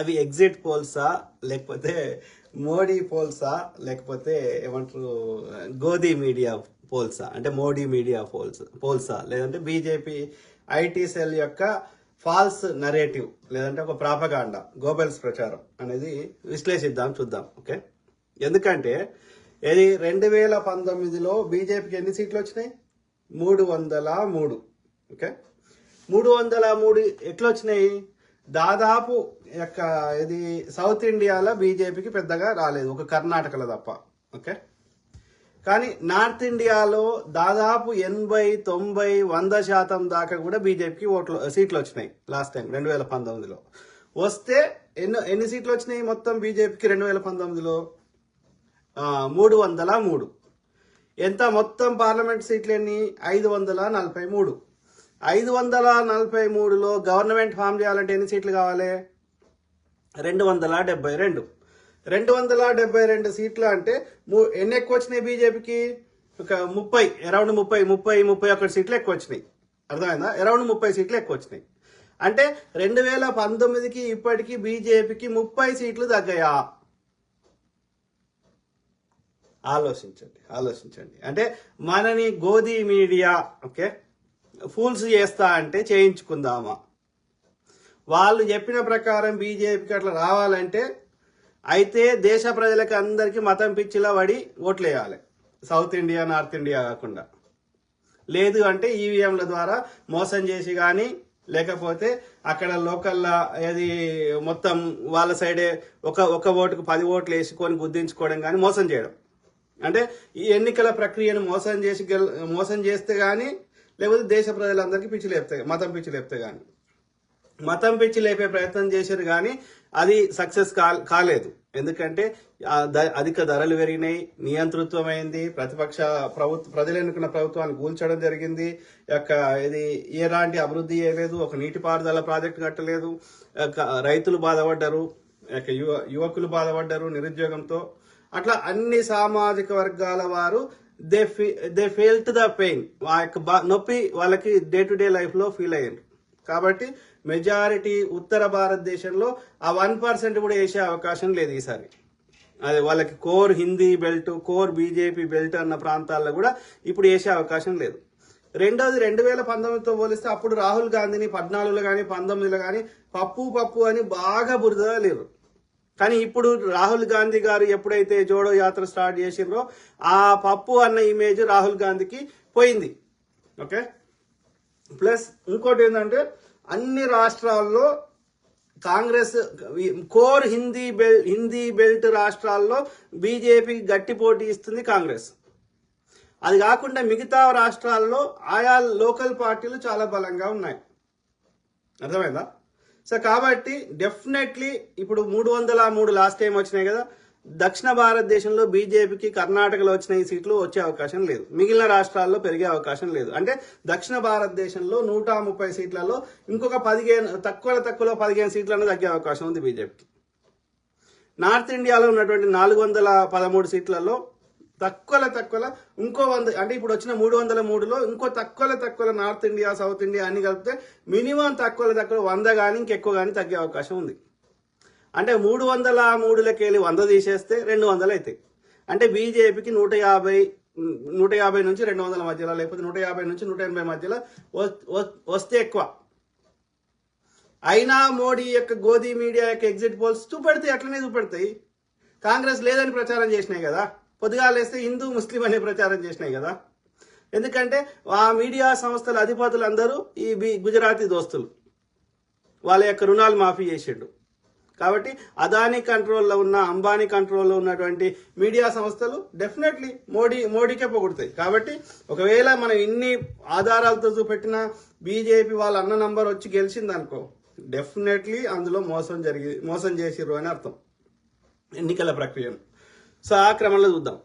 అవి ఎగ్జిట్ పోల్సా లేకపోతే మోడీ పోల్సా లేకపోతే ఏమంటారు గోధీ మీడియా పోల్సా, అంటే మోడీ మీడియా పోల్సా లేదంటే బీజేపీ ఐటీ సెల్ యొక్క ఫాల్స్ నరేటివ్ లేదంటే ఒక ప్రాపగాండా గోబెల్స్ ప్రచారం అనేది విశ్లేషిద్దాం, చూద్దాం. ఓకే, ఎందుకంటే ఇది 2019లో బీజేపీకి ఎన్ని సీట్లు వచ్చినాయి? 303. ఓకే, 303 ఎట్లా వచ్చినాయి? దాదాపు యొక్క ఇది సౌత్ ఇండియాలో బీజేపీకి పెద్దగా రాలేదు, ఒక కర్ణాటకలో తప్ప. ఓకే, కానీ నార్త్ ఇండియాలో దాదాపు 80, 90, 100% దాకా కూడా బీజేపీకి సీట్లు వచ్చినాయి లాస్ట్ టైం 2019లో. వస్తే ఎన్ని సీట్లు వచ్చినాయి మొత్తం బీజేపీకి 2019లో? 303. ఎంత మొత్తం పార్లమెంట్ సీట్లు ఎన్ని? 543. 543లో గవర్నమెంట్ ఫామ్ చేయాలంటే ఎన్ని సీట్లు కావాలి? 272. 272 సీట్లు అంటే ఎన్ని ఎక్కువ వచ్చినాయి బీజేపీకి? ఒక 30, అరౌండ్ 31 సీట్లు ఎక్కువ వచ్చినాయి. అర్థమైందా? అరౌండ్ 30 సీట్లు ఎక్కువ వచ్చినాయి. అంటే 2019కి ఇప్పటికి బీజేపీకి 30 సీట్లు తగ్గాయా? ఆలోచించండి. అంటే మనని గోధీ మీడియా ఓకే ఫూల్స్ చేస్తా అంటే చేయించుకుందామా? వాళ్ళు చెప్పిన ప్రకారం బీజేపీకి అట్లా రావాలంటే అయితే దేశ ప్రజలకి అందరికీ మతం పిచ్చిలా పడి ఓట్లేయాలి, సౌత్ ఇండియా నార్త్ ఇండియా కాకుండా. లేదు అంటే ఈవీఎంల ద్వారా మోసం చేసి కానీ లేకపోతే అక్కడ లోకల్లా ఏది మొత్తం వాళ్ళ సైడే ఒక ఓటుకు 10 ఓట్లు వేసుకొని గుద్దించుకోవడం కానీ మోసం చేయడం. అంటే ఈ ఎన్నికల ప్రక్రియను మోసం చేస్తే కానీ లేకపోతే దేశ ప్రజలందరికీ మతం పిచ్చి లేపితే కానీ. మతం పిచ్చి లేపే ప్రయత్నం చేశారు కానీ అది సక్సెస్ కాలేదు. ఎందుకంటే అధిక ధరలు పెరిగినాయి, నియంతృత్వం అయింది, ప్రజలు ఎన్నుకున్న ప్రభుత్వాన్ని కూల్చడం జరిగింది. ఇది ఎలాంటి అభివృద్ధి చేయలేదు, ఒక నీటిపారుదల ప్రాజెక్టు కట్టలేదు, రైతులు బాధపడ్డారు, యువకులు బాధపడ్డారు నిరుద్యోగంతో. అట్లా అన్ని సామాజిక వర్గాల వారు దే ఫీల్ట్ ద పెయిన్, ఆ యొక్క నొప్పి వాళ్ళకి డే టు డే లైఫ్ లో ఫీల్ అయ్యారు. కాబట్టి మెజారిటీ ఉత్తర భారతదేశంలో ఆ 1% కూడా వేసే అవకాశం లేదు ఈసారి. అది వాళ్ళకి core Hindi belt, core BJP belt అన్న ప్రాంతాల్లో కూడా ఇప్పుడు వేసే అవకాశం లేదు. రెండోది 2019తో పోలిస్తే అప్పుడు రాహుల్ గాంధీని 14లో కానీ 19లో కానీ పప్పు అని బాగా బురద లేరు. కానీ ఇప్పుడు రాహుల్ గాంధీ గారు ఎప్పుడైతే జోడో యాత్ర స్టార్ట్ చేసిండ్రో ఆ పప్పు అన్న ఇమేజ్ రాహుల్ గాంధీకి పోయింది. ఓకే, ప్లస్ ఇంకోటి ఏంటంటే అన్ని రాష్ట్రాల్లో కాంగ్రెస్ కోర్ హిందీ బెల్ట్ రాష్ట్రాల్లో బీజేపీకి గట్టి పోటీ ఇస్తుంది కాంగ్రెస్. అది కాకుండా మిగతా రాష్ట్రాల్లో ఆయా లోకల్ పార్టీలు చాలా బలంగా ఉన్నాయి. అర్థమైందా? సో కాబట్టి డెఫినెట్లీ ఇప్పుడు 303 లాస్ట్ టైం వచ్చినాయి కదా, దక్షిణ భారతదేశంలో బీజేపీకి కర్ణాటకలో వచ్చిన ఈ సీట్లు వచ్చే అవకాశం లేదు, మిగిలిన రాష్ట్రాల్లో పెరిగే అవకాశం లేదు. అంటే దక్షిణ భారతదేశంలో 130 సీట్లలో ఇంకొక 15 తక్కువలో 15 సీట్లను తగ్గే అవకాశం ఉంది బీజేపీకి. నార్త్ ఇండియాలో ఉన్నటువంటి 413 సీట్లలో తక్కువలో ఇంకో 100, అంటే ఇప్పుడు వచ్చిన 303లో ఇంకో తక్కువలో నార్త్ ఇండియా సౌత్ ఇండియా అన్ని కలిపితే మినిమం తక్కువలో 100 కానీ ఇంకెక్కువ కానీ తగ్గే అవకాశం ఉంది. అంటే 303లకి వెళ్ళి 100 తీసేస్తే 200 అవుతాయి. అంటే బీజేపీకి 150 నుంచి 200 మధ్యలో లేకపోతే 150 నుంచి 180 మధ్యలో వస్తే ఎక్కువ. అయినా మోడీ యొక్క గోధీ మీడియా యొక్క ఎగ్జిట్ పోల్స్ అట్లనే చూపెడతాయి. కాంగ్రెస్ లేదని ప్రచారం చేసినాయి కదా, పొద్దుగాలేస్తే హిందూ ముస్లిం అనే ప్రచారం చేసినాయి కదా. ఎందుకంటే ఆ మీడియా సంస్థల అధిపతులందరూ ఈ గుజరాతీ దోస్తులు, వాళ్ళ యొక్క రుణాలు మాఫీ చేసిండు. కాబట్టి అదానీ కంట్రోల్లో ఉన్న, అంబానీ కంట్రోల్లో ఉన్నటువంటి మీడియా సంస్థలు డెఫినెట్లీ మోడీకే పొగుడుతాయి. కాబట్టి ఒకవేళ మనం ఇన్ని ఆధారాలతో చూపెట్టిన బీజేపీ వాళ్ళ అన్న నంబర్ వచ్చి గెలిచిందనుకో, డెఫినెట్లీ అందులో మోసం చేసిర్రు అని అర్థం ఎన్నికల ప్రక్రియను. సో ఆ క్రమంలో చూద్దాం.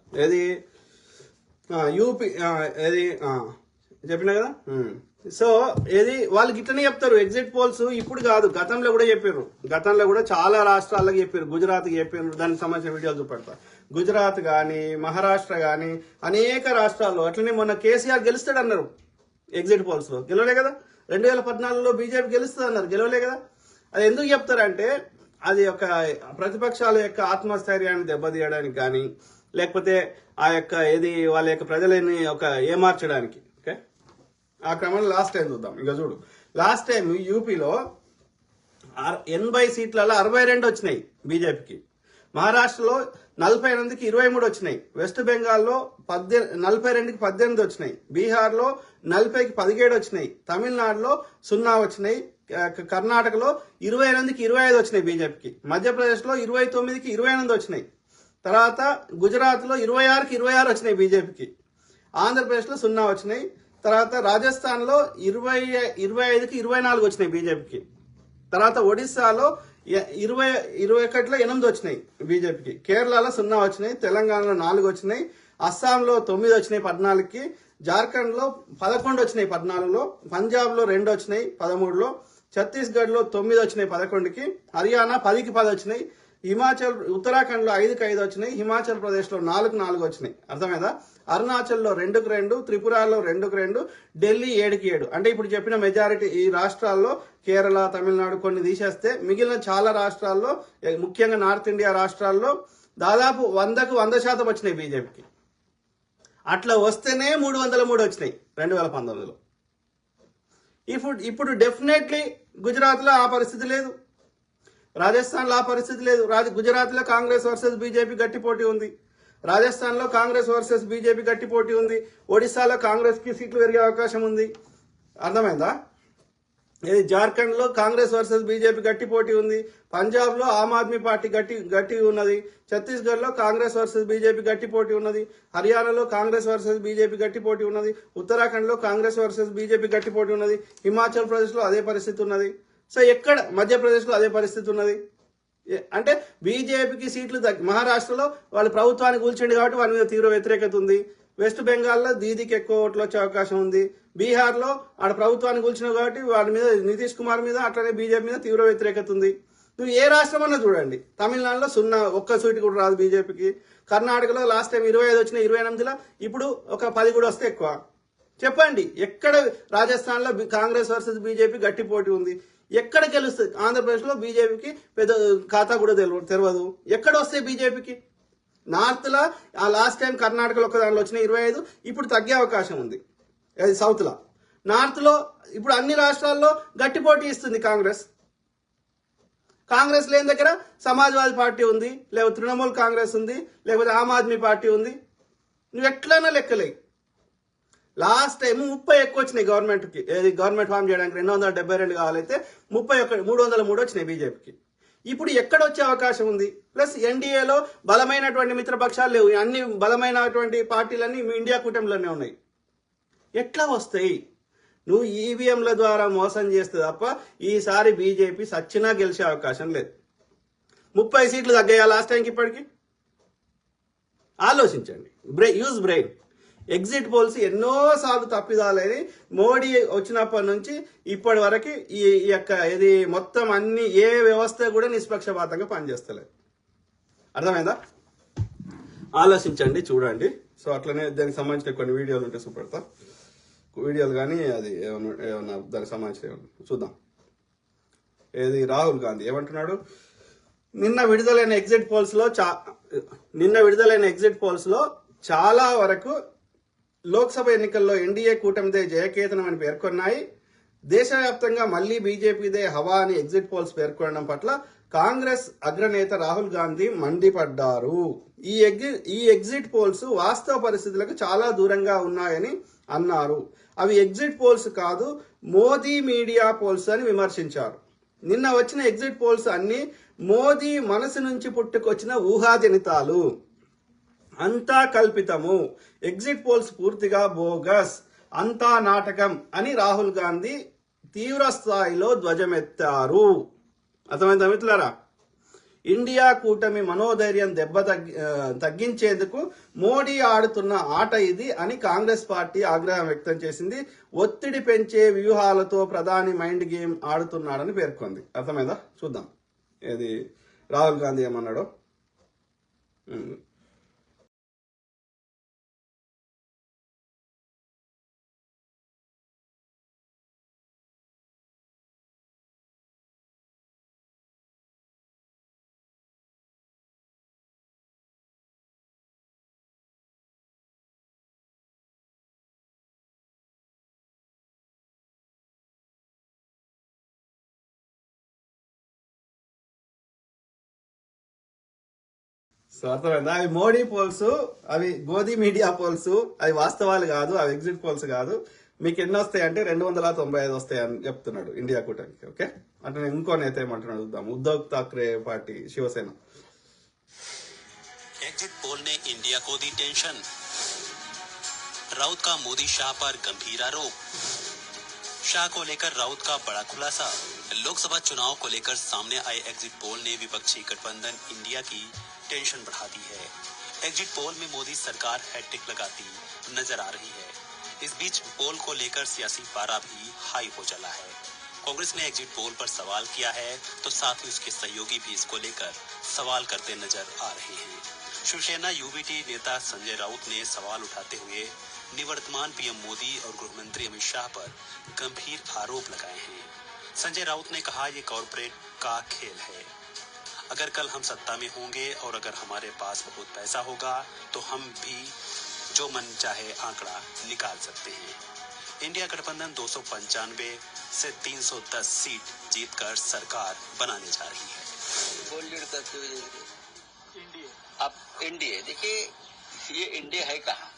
యూపీ చెప్పినా కదా. సో వాళ్ళు గిట్లనే చెప్తారు ఎగ్జిట్ పోల్స్, ఇప్పుడు కాదు గతంలో కూడా చెప్పారు. గతంలో కూడా చాలా రాష్ట్రాలకు చెప్పారు, గుజరాత్కి చెప్పారు, దానికి సంబంధించిన వీడియోలు చూపెడతా. గుజరాత్ కానీ మహారాష్ట్ర కానీ అనేక రాష్ట్రాల్లో అట్లనే మొన్న కేసీఆర్ గెలుస్తాడన్నారు ఎగ్జిట్ పోల్స్ లో, గెలవలే కదా. 2014లో బీజేపీ గెలుస్తుంది అన్నారు, గెలవలే కదా. అది ఎందుకు చెప్తారంటే అది ఒక ప్రతిపక్షాల యొక్క ఆత్మస్థైర్యాన్ని దెబ్బతీయడానికి కానీ, లేకపోతే ఆ యొక్క వాళ్ళ యొక్క ప్రజలని ఒక ఏమార్చడానికి. ఓకే, ఆ క్రమంలో లాస్ట్ టైం చూద్దాం. ఇంకా చూడు, లాస్ట్ టైం యూపీలో 80 సీట్లలో 62 వచ్చినాయి బీజేపీకి. మహారాష్ట్రలో 48కి 23 వచ్చినాయి. వెస్ట్ బెంగాల్లో 42కి 18 వచ్చినాయి. బీహార్లో 40కి 17 వచ్చినాయి. తమిళనాడులో 0 వచ్చినాయి. కర్ణాటకలో 28కి 25 వచ్చినాయి బీజేపీకి. మధ్యప్రదేశ్లో 29కి 28 వచ్చినాయి. తర్వాత గుజరాత్లో 26కి 26 వచ్చినాయి బీజేపీకి. ఆంధ్రప్రదేశ్లో 0 వచ్చినాయి. తర్వాత రాజస్థాన్లో 25కి 24 వచ్చినాయి బీజేపీకి. తర్వాత ఒడిస్సాలో 21లో 8 వచ్చినాయి బీజేపీకి. కేరళలో 0 వచ్చినాయి. తెలంగాణలో 4 వచ్చినాయి. అస్సాంలో 9 వచ్చినాయి 14కి. జార్ఖండ్లో 11 వచ్చినాయి 14లో. పంజాబ్లో 2 వచ్చినాయి 13లో. ఛత్తీస్గఢ్లో 9 వచ్చినాయి 11కి. హర్యానా 10కి 10 వచ్చినాయి. ఉత్తరాఖండ్లో 5కి 5 వచ్చినాయి. హిమాచల్ ప్రదేశ్లో 4కి 4 వచ్చినాయి. అర్థమైందా? అరుణాచల్లో 2కి 2, త్రిపురలో 2కి 2, ఢిల్లీ 7కి 7. అంటే ఇప్పుడు చెప్పిన మెజారిటీ ఈ రాష్ట్రాల్లో, కేరళ, తమిళనాడు కొన్ని తీసేస్తే మిగిలిన చాలా రాష్ట్రాల్లో, ముఖ్యంగా నార్త్ ఇండియా రాష్ట్రాల్లో దాదాపు 100కు 100% వచ్చినాయి బీజేపీకి. అట్లా వస్తేనే 303 వచ్చినాయి 2019లో. ఇప్పుడు డెఫినెట్లీ గుజరాత్లో ఆ పరిస్థితి లేదు, రాజస్థాన్లో ఆ పరిస్థితి లేదు. గుజరాత్లో కాంగ్రెస్ వర్సెస్ బీజేపీ గట్టి పోటీ ఉంది. రాజస్థాన్లో కాంగ్రెస్ వర్సెస్ బీజేపీ గట్టి పోటీ ఉంది. ఒడిశాలో కాంగ్రెస్కి సీట్లు పెరిగే అవకాశం ఉంది. అర్థమైందా? జార్ఖండ్లో కాంగ్రెస్ వర్సెస్ బీజేపీ గట్టి పోటీ ఉంది. పంజాబ్లో ఆమ్ ఆద్మీ పార్టీ గట్టి ఉన్నది. ఛత్తీస్గఢ్లో కాంగ్రెస్ వర్సెస్ బీజేపీ గట్టి పోటీ ఉన్నది. హర్యానాలో కాంగ్రెస్ వర్సెస్ బీజేపీ గట్టి పోటీ ఉన్నది. ఉత్తరాఖండ్లో కాంగ్రెస్ వర్సెస్ బీజేపీ గట్టి పోటీ ఉన్నది. హిమాచల్ ప్రదేశ్లో అదే పరిస్థితి ఉన్నది. సో ఎక్కడ మధ్యప్రదేశ్లో అదే పరిస్థితి ఉన్నది. అంటే బీజేపీకి సీట్లు మహారాష్ట్రలో వాళ్ళు ప్రభుత్వాన్ని కూల్చిండు కాబట్టి వాళ్ళ మీద తీవ్ర వ్యతిరేకత ఉంది. వెస్ట్ బెంగాల్లో దీదీకి ఎక్కువ ఓట్లు వచ్చే అవకాశం ఉంది. బీహార్లో ఆడ ప్రభుత్వాన్ని కూల్చినావు కాబట్టి వాళ్ళ మీద, నితీష్ కుమార్ మీద, అట్లనే బీజేపీ మీద తీవ్ర వ్యతిరేకత ఉంది. నువ్వు ఏ రాష్ట్రం అన్నా చూడండి, తమిళనాడులో 0, ఒక్క సీటు కూడా రాదు బీజేపీకి. కర్ణాటకలో లాస్ట్ టైం 25 వచ్చినాయి 28లో, ఇప్పుడు ఒక 10 కూడా వస్తే ఎక్కువ. చెప్పండి ఎక్కడ? రాజస్థాన్లో కాంగ్రెస్ వర్సెస్ బీజేపీ గట్టి పోటీ ఉంది. ఎక్కడ గెలుస్తుంది? ఆంధ్రప్రదేశ్లో బీజేపీకి పెద్ద ఖాతా కూడా తెలవదు. ఎక్కడ వస్తాయి బీజేపీకి? నార్త్లో ఆ లాస్ట్ టైం కర్ణాటకలో ఒక దానిలో వచ్చిన 25, ఇప్పుడు తగ్గే అవకాశం ఉంది. అది సౌత్లో. నార్త్లో ఇప్పుడు అన్ని రాష్ట్రాల్లో గట్టి పోటీ ఇస్తుంది కాంగ్రెస్. కాంగ్రెస్ లేని దగ్గర సమాజ్వాదీ పార్టీ ఉంది, లేకపోతే తృణమూల్ కాంగ్రెస్ ఉంది, లేకపోతే ఆమ్ ఆద్మీ పార్టీ ఉంది. నువ్వు ఎట్లైనా లెక్కలే. లాస్ట్ టైం 30 ఎక్కువ వచ్చినాయి గవర్నమెంట్కి. గవర్నమెంట్ ఫామ్ చేయడానికి 272 కావాలైతే 303 వచ్చినాయి బీజేపీకి. ఇప్పుడు ఎక్కడ వచ్చే అవకాశం ఉంది? ప్లస్ ఎన్డీఏలో బలమైనటువంటి మిత్రపక్షాలు లేవు. అన్ని బలమైనటువంటి పార్టీలన్నీ ఇండియా కూటమిలోనే ఉన్నాయి. ఎట్లా వస్తాయి? నువ్వు ఈవీఎంల ద్వారా మోసం చేస్తే తప్ప ఈసారి బీజేపీ సచ్చినా గెలిచే అవకాశం లేదు. 30 సీట్లు తగ్గాయా లాస్ట్ టైంకి ఇప్పటికి? ఆలోచించండి. Use brain. ఎగ్జిట్ పోల్స్ ఎన్నోసార్లు తప్పిదాలని మోడీ వచ్చినప్పటి నుంచి ఇప్పటి వరకు ఈ యొక్క మొత్తం అన్ని ఏ వ్యవస్థ కూడా నిష్పక్షపాతంగా పనిచేస్తలేదు. అర్థమైందా? ఆలోచించండి, చూడండి. సో అట్లనే దానికి సంబంధించిన కొన్ని వీడియోలు ఉంటే చూపెడతా. వీడియోలు కానీ అది ఏమన్నా దానికి సంబంధించిన చూద్దాం. రాహుల్ గాంధీ ఏమంటున్నాడు? నిన్న విడుదలైన ఎగ్జిట్ పోల్స్ లో చాలా వరకు లోక్సభ ఎన్నికల్లో ఎన్డీఏ కూటమిదే జయకేతనం అని పేర్కొన్నాయి. దేశవ్యాప్తంగా మళ్లీ బీజేపీదే హవా అని ఎగ్జిట్ పోల్స్ పేర్కొనడం పట్ల కాంగ్రెస్ అగ్రనేత రాహుల్ గాంధీ మండిపడ్డారు. ఈ ఎగ్జిట్ పోల్స్ వాస్తవ పరిస్థితులకు చాలా దూరంగా ఉన్నాయని అన్నారు. అవి ఎగ్జిట్ పోల్స్ కాదు, మోదీ మీడియా పోల్స్ అని విమర్శించారు. నిన్న వచ్చిన ఎగ్జిట్ పోల్స్ అన్ని మోదీ మనసు నుంచి పుట్టుకొచ్చిన ఊహాజనితాలు, అంతా కల్పితము. ఎగ్జిట్ పోల్స్ పూర్తిగా బోగస్, అంతా నాటకం అని రాహుల్ గాంధీ తీవ్ర స్థాయిలో ధ్వజమెత్తారు. అర్థమైందా మిత్రులారా? ఇండియా కూటమి మనోధైర్యం తగ్గించేందుకు మోడీ ఆడుతున్న ఆట ఇది అని కాంగ్రెస్ పార్టీ ఆగ్రహం వ్యక్తం చేసింది. ఒత్తిడి పెంచే వ్యూహాలతో ప్రధాని మైండ్ గేమ్ ఆడుతున్నాడని పేర్కొంది. అర్థమైందా? చూద్దాం రాహుల్ గాంధీ ఏమన్నాడో. సో అర్థమైందా? అవి మోడీ పోల్స్, అవి గోధి మీడియా పోల్స్, అవి వాస్తవాలు కాదు, అవి ఎగ్జిట్ పోల్స్ కాదు. మీకు ఎన్ని వస్తాయి అంటే 295 వస్తాయి అని చెప్తున్నాడు ఇండియా కూటమికి. ఓకే, అంటే ఇంకో నేత ఏమంటున్నాడు చూద్దాం. Uddhav Thackeray party, Shiv Sena. Exit poll ने इंडिया को दी टेंशन, राउत का मोदी शाह पर गंभीर आरोप। शाह को लेकर राउत का बड़ा खुलासा। लोकसभा चुनाव को लेकर सामने आए एग्जिट पोल ने विपक्षी गठबंधन इंडिया की टेंशन बढ़ा दी है। एग्जिट पोल में मोदी सरकार हैट्रिक लगाती नजर आ रही है। इस बीच पोल को लेकर सियासी पारा भी हाई हो चला है। कांग्रेस ने एग्जिट पोल पर सवाल किया है तो साथ ही उसके सहयोगी भी इसको लेकर सवाल करते नजर आ रहे हैं। शिवसेना यूबीटी नेता संजय राउत ने सवाल उठाते हुए निवर्तमान पीएम मोदी और गृह मंत्री अमित शाह पर गंभीर आरोप लगाए हैं। संजय राउत ने कहा, ये कॉरपोरेट का खेल है। अगर कल हम सत्ता में होंगे और अगर हमारे पास बहुत पैसा होगा तो हम भी जो मन चाहे आंकड़ा निकाल सकते हैं। इंडिया गठबंधन 295 से 310 सीट जीतकर सरकार बनाने जा रही है। कौन लीड करते हुए अब एनडीए, देखिए ये एनडीए है कहाँ?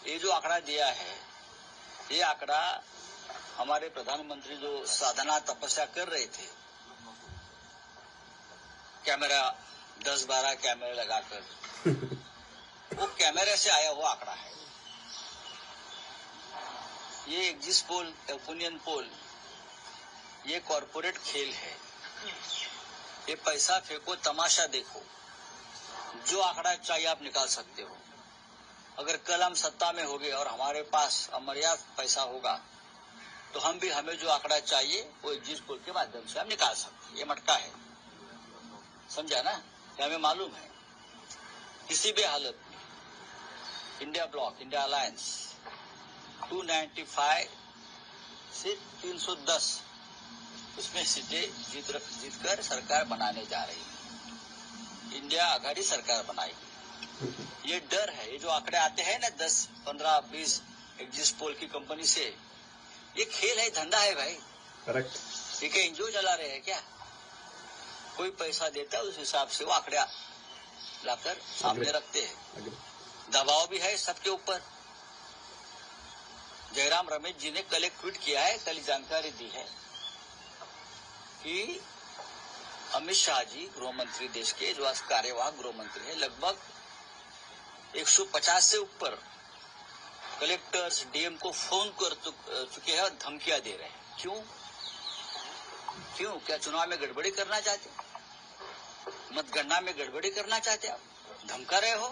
ये जो आंकड़ा दिया है, ये आंकड़ा हमारे प्रधानमंत्री जो साधना तपस्या कर रहे थे, कैमरा 10-12 कैमरे लगाकर वो कैमरे से आया हुआ आंकड़ा है। ये एग्जिट पोल, ओपिनियन पोल, ये कॉरपोरेट खेल है। ये पैसा फेंको, तमाशा देखो, जो आंकड़ा चाहिए आप निकाल सकते हो। अगर कल हम सत्ता में होंगे और हमारे पास अमर्याद पैसा होगा तो हम भी, हमें जो आंकड़ा चाहिए वो एग्जिट पोल के माध्यम से हम निकाल सकते हैं। ये मटका है, समझा ना? ये हमें मालूम है। किसी भी हालत में इंडिया ब्लॉक, इंडिया अलायंस 295 से 310 उसमें सीटें जीतकर सरकार बनाने जा रही है। इंडिया आघाड़ी सरकार बनाएगी। ये डर है। ये जो आंकड़े आते हैं ना 10, 15, 20 एग्जिट पोल की कंपनी से, ये खेल है, धंधा है भाई। करेक्ट। ठीक है, एनजीओ चला रहे हैं क्या? कोई पैसा देता है, उस हिसाब से वो आंकड़े लाकर सामने रखते हैं। दबाव भी है सबके ऊपर। जयराम रमेश जी ने कल एक ट्वीट किया है, कल जानकारी दी है कि अमित शाह जी गृह मंत्री, देश के जो आज कार्यवाहक गृह मंत्री है, लगभग 150 से ऊपर कलेक्टर्स, डीएम को फोन कर चुके हैं और धमकियां दे रहे हैं। क्यों? क्या चुनाव में गड़बड़ी करना चाहते? मतगणना में गड़बड़ी करना चाहते? आप धमका रहे हो?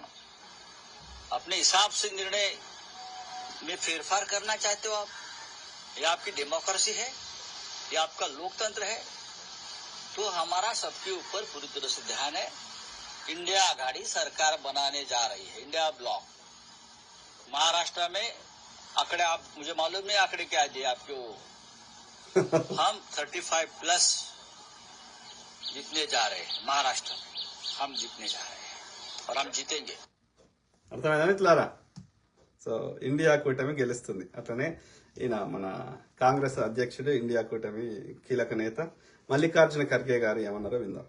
अपने हिसाब से निर्णय में फेरफार करना चाहते हो आप? ये आपकी डेमोक्रेसी है? ये आपका लोकतंत्र है? तो हमारा सबके ऊपर पूरी तरह से ध्यान है। इंडिया आघाड़ी सरकार बनाने जा रही है, इंडिया ब्लॉक। महाराष्ट्र में आंकड़े, आप, मुझे मालूम नहीं आंकड़े क्या दिए आपके, वो हम 35+ जीतने जा रहे हैं। महाराष्ट्र में हम जीतने जा रहे हैं और हम जीतेंगे। అర్థమైందా మిత్రులారా? సో ఇండియా కూటమి గెలుస్తుంది. అట్లనే ఈయన మన కాంగ్రెస్ అధ్యక్షుడు, ఇండియా కూటమి కీలక నేత మల్లికార్జున ఖర్గే గారు ఏమన్నారో విందాం.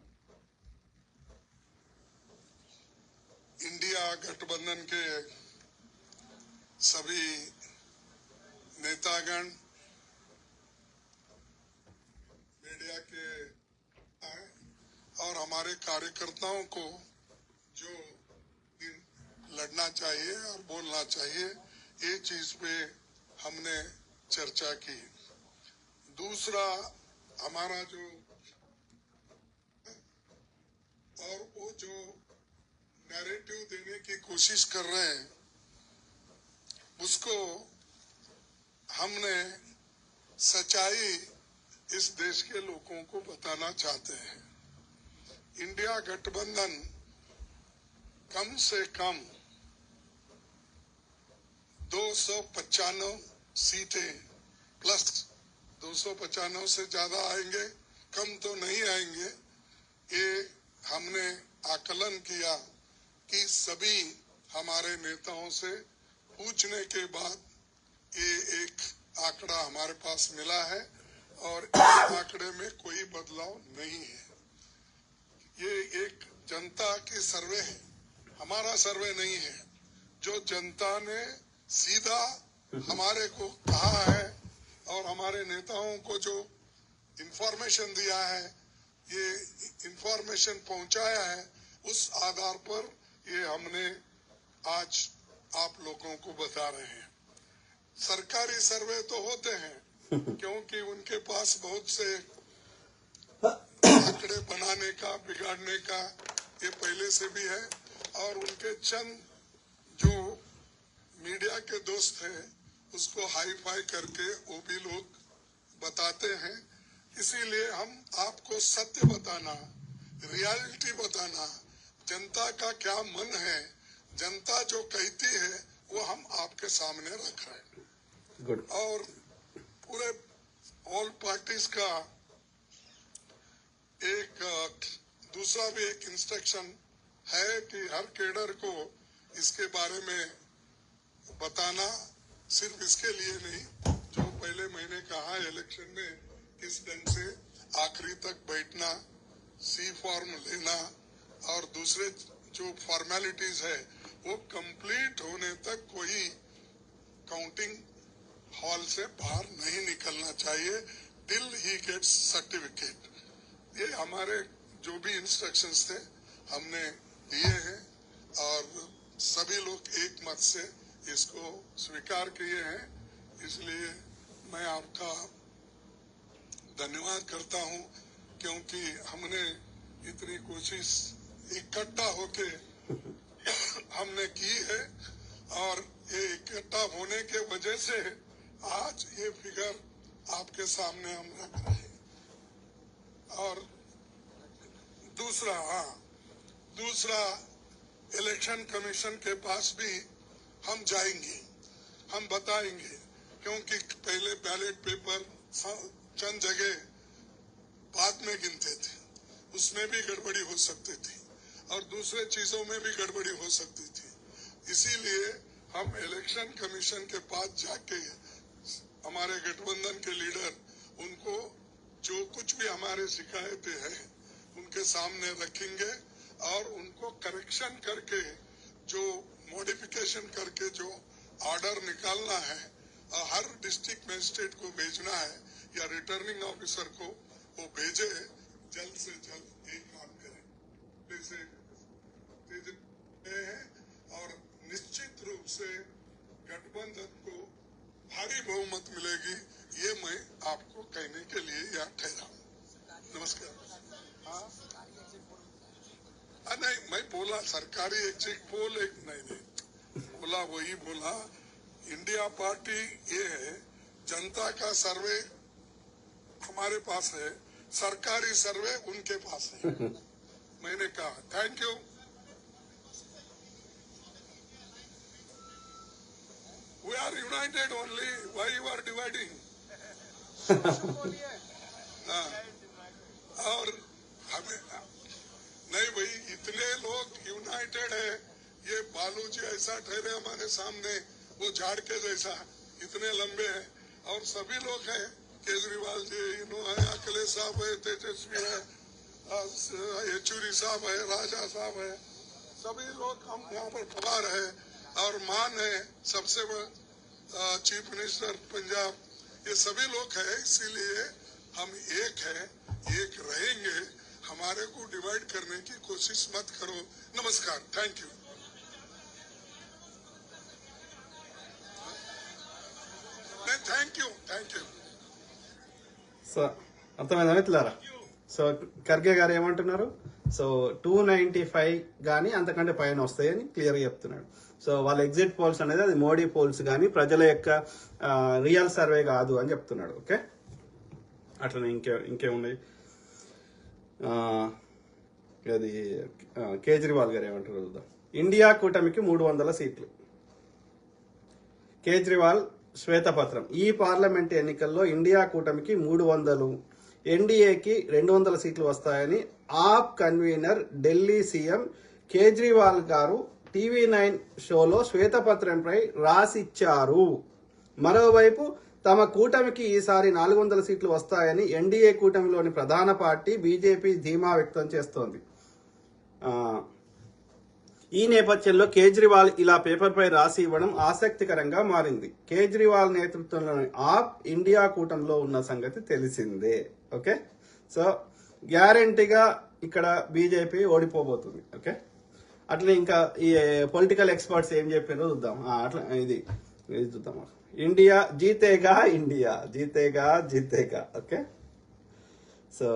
इंडिया गठबंधन के सभी नेतागण, मीडिया के और हमारे कार्यकर्ताओं को जो लड़ना चाहिए और बोलना चाहिए, ये चीज पे हमने चर्चा की। दूसरा, हमारा जो और वो जो नैरेटिव देने की कोशिश कर रहे हैं, उसको हमने सच्चाई इस देश के लोगों को बताना चाहते हैं। इंडिया गठबंधन कम से कम 295 सीटें प्लस 295 से ज्यादा आएंगे, कम तो नहीं आएंगे। ये हमने आकलन किया कि सभी हमारे नेताओं से पूछने के बाद ये एक आंकड़ा हमारे पास मिला है और इस आंकड़े में कोई बदलाव नहीं है। ये एक जनता की सर्वे है, हमारा सर्वे नहीं है। जो जनता ने सीधा हमारे को कहा है और हमारे नेताओं को जो इंफॉर्मेशन दिया है, ये इंफॉर्मेशन पहुंचाया है, उस आधार पर ये हमने आज आप लोगों को बता रहे हैं। सरकारी सर्वे तो होते हैं क्योंकि उनके पास बहुत से आंकड़े बनाने का, बिगाड़ने का ये पहले से भी है, और उनके चंद जो मीडिया के दोस्त हैं उसको हाई फाई करके वो भी लोग बताते हैं। इसीलिए हम आपको सत्य बताना, रियलिटी बताना, जनता का क्या मन है, जनता जो कहती है वो हम आपके सामने रख रहे हैं। गुड। और पूरे ऑल पार्टीज का एक दूसरा भी एक इंस्ट्रक्शन है कि हर कैडर को इसके बारे में बताना, सिर्फ इसके लिए नहीं, जो पहले मैंने कहा इलेक्शन में किस ढंग से आखिरी तक बैठना, सी फॉर्म लेना और दूसरे जो फॉर्मेलिटीज है वो कंप्लीट होने तक कोई काउंटिंग हॉल से बाहर नहीं निकलना चाहिए टिल ही गेट्स सर्टिफिकेट। ये हमारे जो भी इंस्ट्रक्शंस थे हमने दिए हैं और सभी लोग एक मत से इसको स्वीकार किए हैं। इसलिए मैं आपका धन्यवाद करता हूं, क्योंकि हमने इतनी कोशिश इकट्ठा होके हमने की है और ये इकट्ठा होने के वजह से आज ये फिगर आपके सामने हम रख रहे हैं। और दूसरा इलेक्शन कमीशन के पास भी हम जाएंगे, हम बताएंगे, क्योंकि पहले बैलेट पेपर चंद जगह बाद में गिनते थे, उसमें भी गड़बड़ी हो सकती थी और दूसरे चीजों में भी गड़बड़ी हो सकती थी। इसीलिए हम इलेक्शन कमीशन के पास जाके हमारे गठबंधन के लीडर उनको जो कुछ भी हमारे शिकायतें हैं उनके सामने रखेंगे और उनको करेक्शन करके, जो मॉडिफिकेशन करके जो ऑर्डर निकालना है हर डिस्ट्रिक्ट मजिस्ट्रेट को भेजना है या रिटर्निंग ऑफिसर को वो भेजे, जल्द से जल्द एक काम करें जैसे है। और निश्चित रूप से गठबंधन को भारी बहुमत मिलेगी, ये मैं आपको कहने के लिए यहाँ ठहरा हूँ। नमस्कार। हाँ नहीं, मैं बोला सरकारी एग्जिट पोल एक नहीं बोला, वही बोला। इंडिया पार्टी ये है, जनता का सर्वे हमारे पास है, सरकारी सर्वे उनके पास है। मैंने कहा thank you. We are united only. Why you are dividing? और हमें नहीं भाई, इतने लोग यूनाइटेड है, ये बालू जी ऐसा ठहरे हमारे सामने, वो झाड़ के जैसा इतने लंबे हैं, और सभी लोग हैं, केजरीवाल जी है, अखिलेश साहब है, तेजस्वी है, येचुरी साहब है, राजा साहब है, सभी लोग हम यहाँ पर पवार है और मान है सबसे चीफ मिनिस्टर पंजाब, ये सभी लोग हैं। इसीलिए हम एक है, एक रहेंगे, हमारे को डिवाइड करने की कोशिश मत करो। नमस्कार, thank you. Thank you. So అర్థమైందా మిత్రులారా? సో ఖర్గే గారు ఏమంటున్నారు? సో 295 కానీ అంతకంటే పైన వస్తాయని క్లియర్గా చెప్తున్నాడు. సో వాళ్ళ ఎగ్జిట్ పోల్స్ అనేది అది మోడీ పోల్స్ కానీ ప్రజల యొక్క రియల్ సర్వే కాదు అని చెప్తున్నాడు. ఓకే, అట్లనే ఇంకేమున్నాయి? అది కేజ్రీవాల్ గారు ఏమంటారు చూద్దాం. ఇండియా కూటమికి 300 సీట్లు. కేజ్రీవాల్ శ్వేతపత్రం, ఈ పార్లమెంట్ ఎన్నికల్లో ఇండియా కూటమికి 300, ఎన్డీఏకి 200 సీట్లు వస్తాయని ఆప్ కన్వీనర్ ఢిల్లీ సీఎం కేజ్రీవాల్ గారు TV9 షోలో శ్వేతపత్రంపై రాసిచ్చారు. మరోవైపు తమ కూటమికి ఈసారి 400 సీట్లు వస్తాయని ఎన్డీఏ కూటమిలోని ప్రధాన పార్టీ బీజేపీ ధీమా వ్యక్తం చేస్తోంది. ఈ నేపథ్యంలో కేజ్రీవాల్ ఇలా పేపర్పై రాసి ఇవ్వడం ఆసక్తికరంగా మారింది. కేజ్రీవాల్ నేతృత్వంలోని ఆప్ ఇండియా కూటమిలో ఉన్న సంగతి తెలిసిందే. ఓకే, సో గ్యారంటీగా ఇక్కడ బీజేపీ ఓడిపోబోతుంది. ఓకే, అట్లా ఇంకా ఈ పొలిటికల్ ఎక్స్పర్ట్స్ ఏం చెప్పారో చూద్దాం. అట్లా ఇది చూద్దాం. ఇండియా జీతేగా, ఇండియా జీతేగా, జీతేగా. ఓకే, సో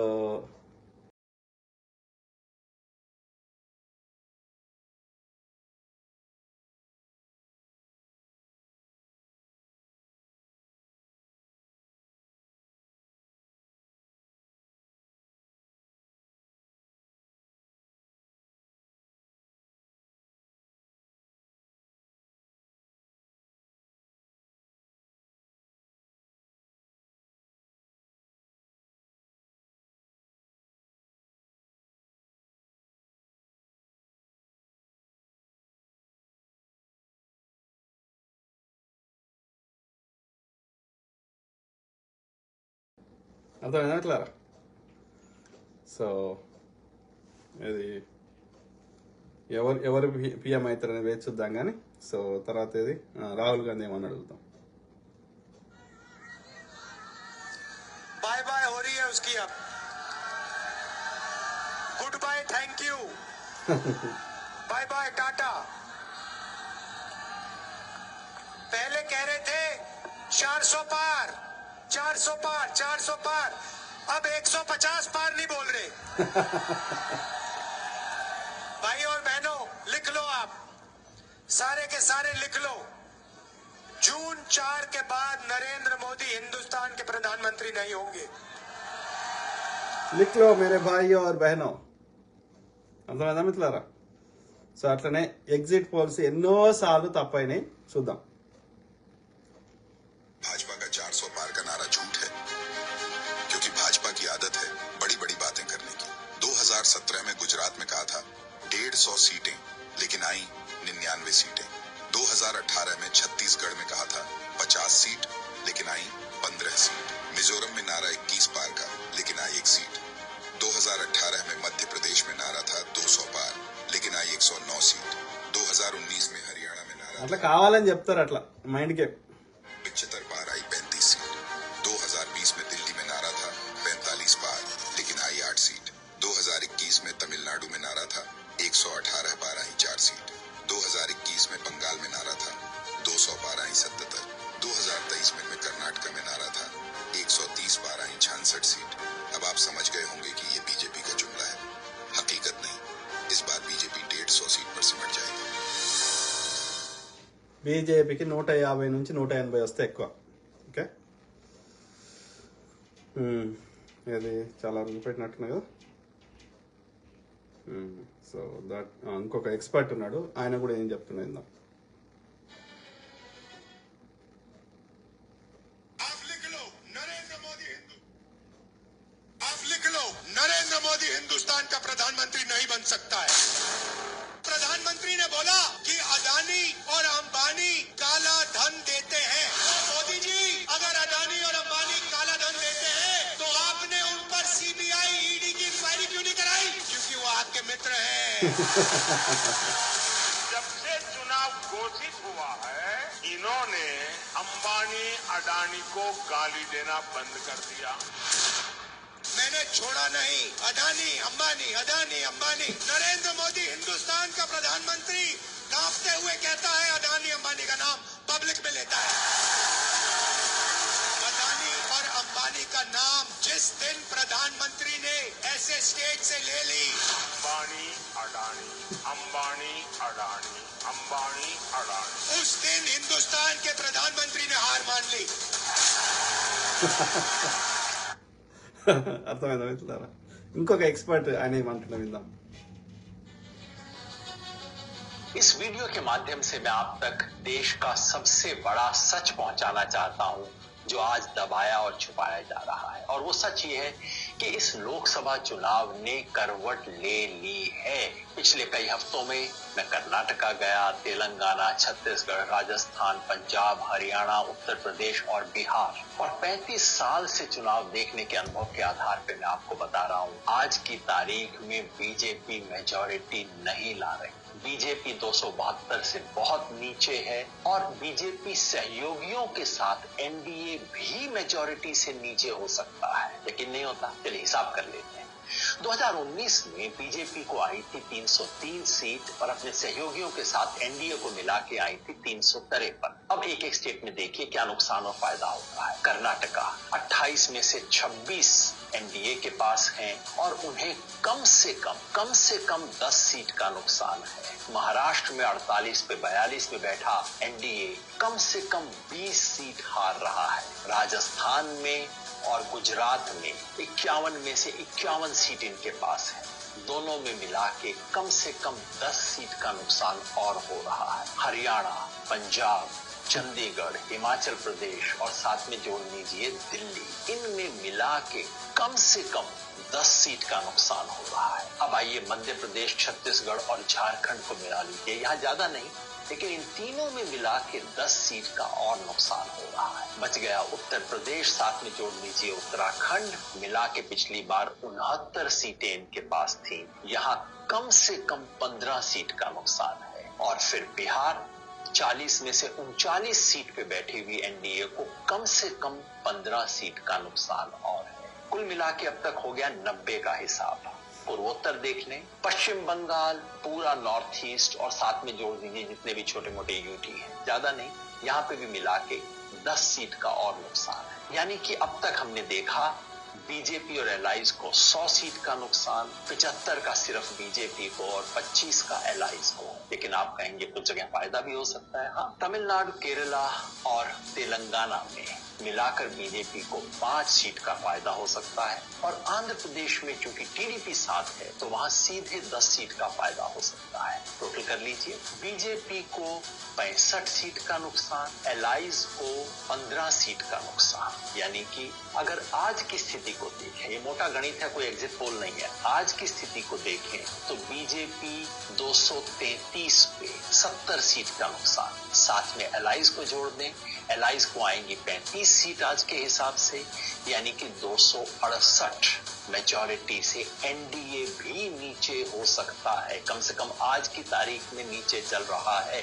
అర్థమైందా క్లారా? సో ఇది ఎవరు పిఎం అవుతారని వేచి చూద్దాం కానీ. సో తర్వాత ఇది రాహుల్ గాంధీ ఏమని అడుగుతాం. बाय बाय हो रही है उसकी अब, good bye, thank you, bye bye tata. पहले कह रहे थे 400 पार, 400 पार, 400 पार, अब 150 पार नहीं बोल रहे। भाई और बहनों लिख लो, आप सारे के सारे लिख लो, जून 4 के बाद नरेंद्र मोदी हिंदुस्तान के प्रधानमंत्री नहीं होंगे। लिख लो मेरे भाई और बहनों. అర్థమైందా మిత్రులారా? సో అట్లనే ఎగ్జిట్ పోల్స్ ఎన్నోసార్లు తప్పైనాయి, చూద్దాం. भाजपा का 400 पार का नारा झूठ है, क्योंकि भाजपा की आदत है बड़ी बड़ी बातें करने की। 2017 में गुजरात में कहा था 150 सीटें, लेकिन आई 99 सीटें। 2018 में छत्तीसगढ़ में कहा था 50 सीट, लेकिन आई 15 सीट। मिजोरम में नारा 21 पार का, लेकिन आई 1 सीट। 2018 में मध्य प्रदेश में नारा था 200 पार, लेकिन आई 109 सीट। 2019 में हरियाणा में नारा అట్లా కావాలని చెప్తారు, అట్లా మైండ్ గేమ్. 75 पार, आई 35 सीट। 2020 में दिल्ली में नारा था 45 पार, लेकिन आई 8 सीट। 2021 में तमिलनाडु में नारा था 118 पार, आई 4 सीट। 2021 में बंगाल में नारा था 200 पार, आई 77। 2023 में कर्नाटक में नारा था 130 पार, आई 66 सीट। अब आप समझ गए होंगे कि ये बीजेपी का जुमला है, हकीकत नहीं। इस बार बीजेपी 150 सीट पर सिमट जाएगी। బీజేపీకి 150 నుంచి 180 వస్తే ఎక్కువ. ఓకే, ఇది చాలా వరకు పెట్టినట్టున్నా కదా. సో దట్ ఇంకొక ఎక్స్పర్ట్ ఉన్నాడు, ఆయన కూడా ఏం చెప్తున్నాడు ఇందాం. आप लिख लो नरेंद्र मोदी आप लिख लो नरेंद्र मोदी हिंदुस्तान का प्रधानमंत्री नहीं बन सकता है। प्रधानमंत्री ने बोला कि अदानी और अंबानी काला धन देते हैं। तो मोदी जी, अगर अदानी और अंबानी काला धन देते हैं तो आपने उन पर सीबीआई ईडी की इंक्वायरी क्यों नहीं कराई? क्योंकि वो आपके मित्र हैं। जब से चुनाव घोषित हुआ है, इन्होंने अंबानी अडानी को गाली देना बंद कर दिया। मैंने छोड़ा नहीं, अडानी अंबानी, अडानी अंबानी। नरेंद्र मोदी हिंदुस्तान का प्रधानमंत्री कांपते हुए कहता है अडानी अंबानी का नाम पब्लिक में लेता है। अडानी और अंबानी का नाम जिस दिन प्रधानमंत्री ने ऐसे स्टेज से ले ली, अंबानी अडानी, अंबानी अडानी, अंबानी अडानी, उस दिन हिंदुस्तान के प्रधानमंत्री ने हार मान ली। అర్థమైందా మిత్రులారా? ఇంకొక ఎక్స్పర్ట్ ఆయన ఏమంటున్నా విందాం. इस वीडियो के माध्यम से मैं आप तक देश का सबसे बड़ा सच पहुंचाना चाहता हूं, जो आज दबाया और छुपाया जा रहा है। और वो सच ये है कि इस लोकसभा चुनाव ने करवट ले ली है। पिछले कई हफ्तों में मैं कर्नाटका गया, तेलंगाना, छत्तीसगढ़, राजस्थान, पंजाब, हरियाणा, उत्तर प्रदेश और बिहार, और 35 साल से चुनाव देखने के अनुभव के आधार पर मैं आपको बता रहा हूँ, आज की तारीख में बीजेपी मेजॉरिटी नहीं ला रही। बीजेपी 272 से बहुत नीचे है और बीजेपी सहयोगियों के साथ एनडीए भी मेजॉरिटी से नीचे हो सकता है, लेकिन नहीं होता। चलिए हिसाब कर लेते हैं। 2019 में बीजेपी को आई थी 303 सीट और अपने सहयोगियों के साथ एनडीए को मिला के आई थी 353। अब एक एक स्टेट में देखिए क्या नुकसान और फायदा होता है। कर्नाटका 28 में से 26 एनडीए के पास हैं और उन्हें कम से कम 10 सीट का नुकसान है। महाराष्ट्र में 48 पे 42 में बैठा एनडीए कम से कम 20 सीट हार रहा है। राजस्थान में और गुजरात में 51 में से 51 सीट इनके पास है। दोनों में मिला के कम से कम 10 सीट का नुकसान और हो रहा है। हरियाणा, पंजाब, चंडीगढ़, हिमाचल प्रदेश और साथ में जोड़ लीजिए दिल्ली, इनमें मिला के कम से कम 10 सीट का नुकसान हो रहा है। अब आइए मध्य प्रदेश, छत्तीसगढ़ और झारखंड को मिला लीजिए, यहाँ ज्यादा नहीं लेकिन इन तीनों में मिला के 10 सीट का और नुकसान हो रहा है। बच गया उत्तर प्रदेश, साथ में जोड़ लीजिए उत्तराखंड, मिला के पिछली बार 69 सीटें इनके पास थी, यहाँ कम से कम 15 सीट का नुकसान है। और फिर बिहार 40 में से 39 सीट पे बैठी हुई एनडीए को कम से कम 15 सीट का नुकसान और है। कुल मिला के अब तक हो गया 90 का हिसाब। पूर्वोत्तर देख लें, पश्चिम बंगाल, पूरा नॉर्थ ईस्ट और साथ में जोड़ दीजिए जितने भी छोटे मोटे यूटी हैं, ज्यादा नहीं, यहाँ पे भी मिला के 10 सीट का और नुकसान है। यानी कि अब तक हमने देखा बीजेपी और एलाइज को 100 सीट का नुकसान, 75 का सिर्फ बीजेपी को और 25 का एलाइज को। लेकिन आप कहेंगे कुछ जगह फायदा भी हो सकता है। हाँ, तमिलनाडु, केरला और तेलंगाना में मिलाकर बीजेपी को 5 सीट का फायदा हो सकता है और आंध्र प्रदेश में चूंकि टीडीपी साथ है तो वहां सीधे 10 सीट का फायदा हो सकता है। टोटल कर लीजिए, बीजेपी को 65 सीट का नुकसान, एलाइज को 15 सीट का नुकसान। यानी कि अगर आज की स्थिति को देखें, ये मोटा गणित है, कोई एग्जिट पोल नहीं है, आज की स्थिति को देखें तो बीजेपी 233 पे 70 सीट का नुकसान, साथ में एलाइज को जोड़ दें, एलाइज को आएंगी 35 सीट आज के हिसाब से, यानी कि 268 मेजॉरिटी से एनडीए भी नीचे हो सकता है। कम से कम आज की तारीख में नीचे चल रहा है।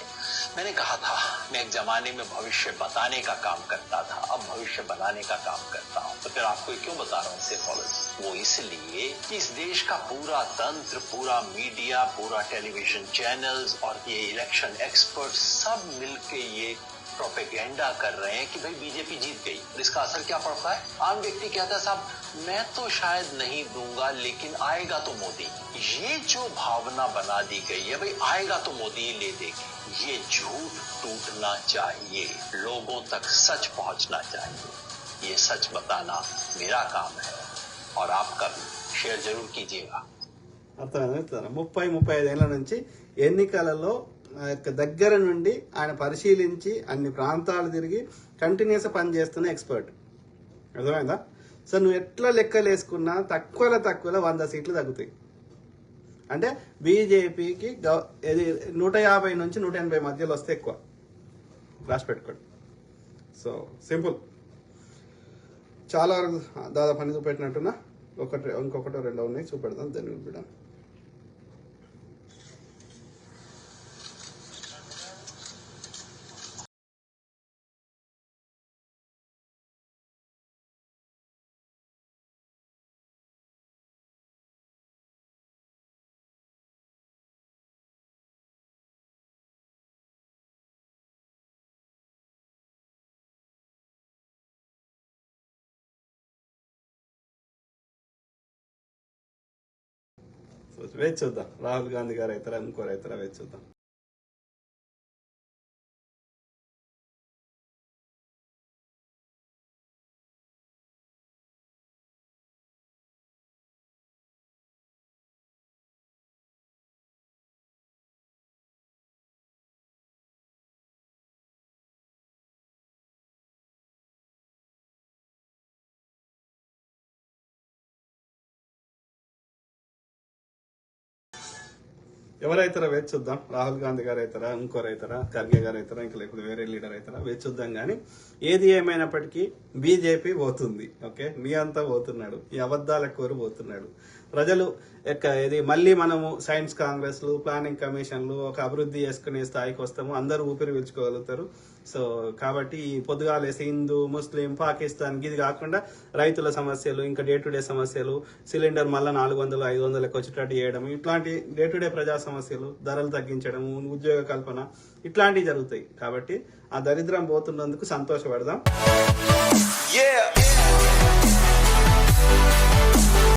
मैंने कहा था मैं एक जमाने में भविष्य बताने का काम करता था, अब भविष्य बनाने का काम करता हूं। तो फिर आपको क्यों बता रहा हूं सेफोलॉजी? वो इसलिए कि इस देश का पूरा तंत्र, पूरा मीडिया, पूरा टेलीविजन चैनल्स और ये इलेक्शन एक्सपर्ट सब मिलके ये प्रोपेगेंडा कर रहे हैं कि भाई बीजेपी जीत गई। और इसका असर क्या पड़ता है? आम व्यक्ति कहता है साहब मैं तो शायद नहीं दूंगा लेकिन आएगा तो मोदी। ये जो भावना बना दी गई है भाई आएगा तो मोदी ले देगी, ये झूठ टूटना चाहिए, लोगों तक सच पहुंचना चाहिए। ये सच बताना मेरा काम है और आपका भी। शेयर जरूर कीजिएगा। అర్థమైందా? 30-35 ఏళ్ల నుంచి ఎన్నికలలో దగ్గర నుండి ఆయన పరిశీలించి అన్ని ప్రాంతాలు తిరిగి కంటిన్యూస్ పనిచేస్తున్న ఎక్స్పర్ట్. అర్థమైందా? సో నువ్వు ఎట్లా లెక్కలు వేసుకున్నా తక్కువలో 100 సీట్లు తగ్గుతాయి. అంటే బీజేపీకి 150 నుంచి 180 మధ్యలో వస్తే ఎక్కువ. రాసి పెట్టుకోండి. So simple. చాలా వరకు దాదాపు అన్ని చూపెట్టినట్టున్నా, ఇంకొకటో రెండో ఉన్నాయి చూపెడతాం, దాన్ని కూడా. వేచి చూద్దాం, రాహుల్ గాంధీ గారు అవుతారా ఇంకోరు అవుతారా వేచి చూద్దాం. ఎవరైతారో వేచి చూద్దాం. రాహుల్ గాంధీ గారు అవుతారా, ఇంకోరు అవుతారా, ఖర్గే గారు అవుతారా, ఇంకా లేకపోతే వేరే లీడర్ అవుతారా, వేచి చూద్దాం. కానీ ఏది ఏమైనప్పటికీ బీజేపీ పోతుంది. ఓకే, మీ అంతా పోతున్నాడు, ఈ అబద్ధాల కోరు పోతున్నాడు. ప్రజలు ఇది మళ్ళీ మనము సైన్స్ కాంగ్రెస్లు, ప్లానింగ్ కమిషన్లు, ఒక అభివృద్ధి చేసుకునే స్థాయికి వస్తాము, అందరూ ఊపిరి పీల్చుకోగలుగుతారు. సో కాబట్టి ఈ పొద్దుగాలేసి హిందూ, ముస్లిం, పాకిస్తాన్ ఇది కాకుండా రైతుల సమస్యలు, ఇంకా డే టు డే సమస్యలు, సిలిండర్ మళ్ళీ 400, 500 వచ్చేటట్టు చేయడం, ఇట్లాంటి డే టు డే ప్రజా సమస్యలు, ధరలు తగ్గించడం, ఉద్యోగ కల్పన, ఇట్లాంటివి జరుగుతాయి. కాబట్టి ఆ దరిద్రం పోతున్నందుకు సంతోషపడదాం.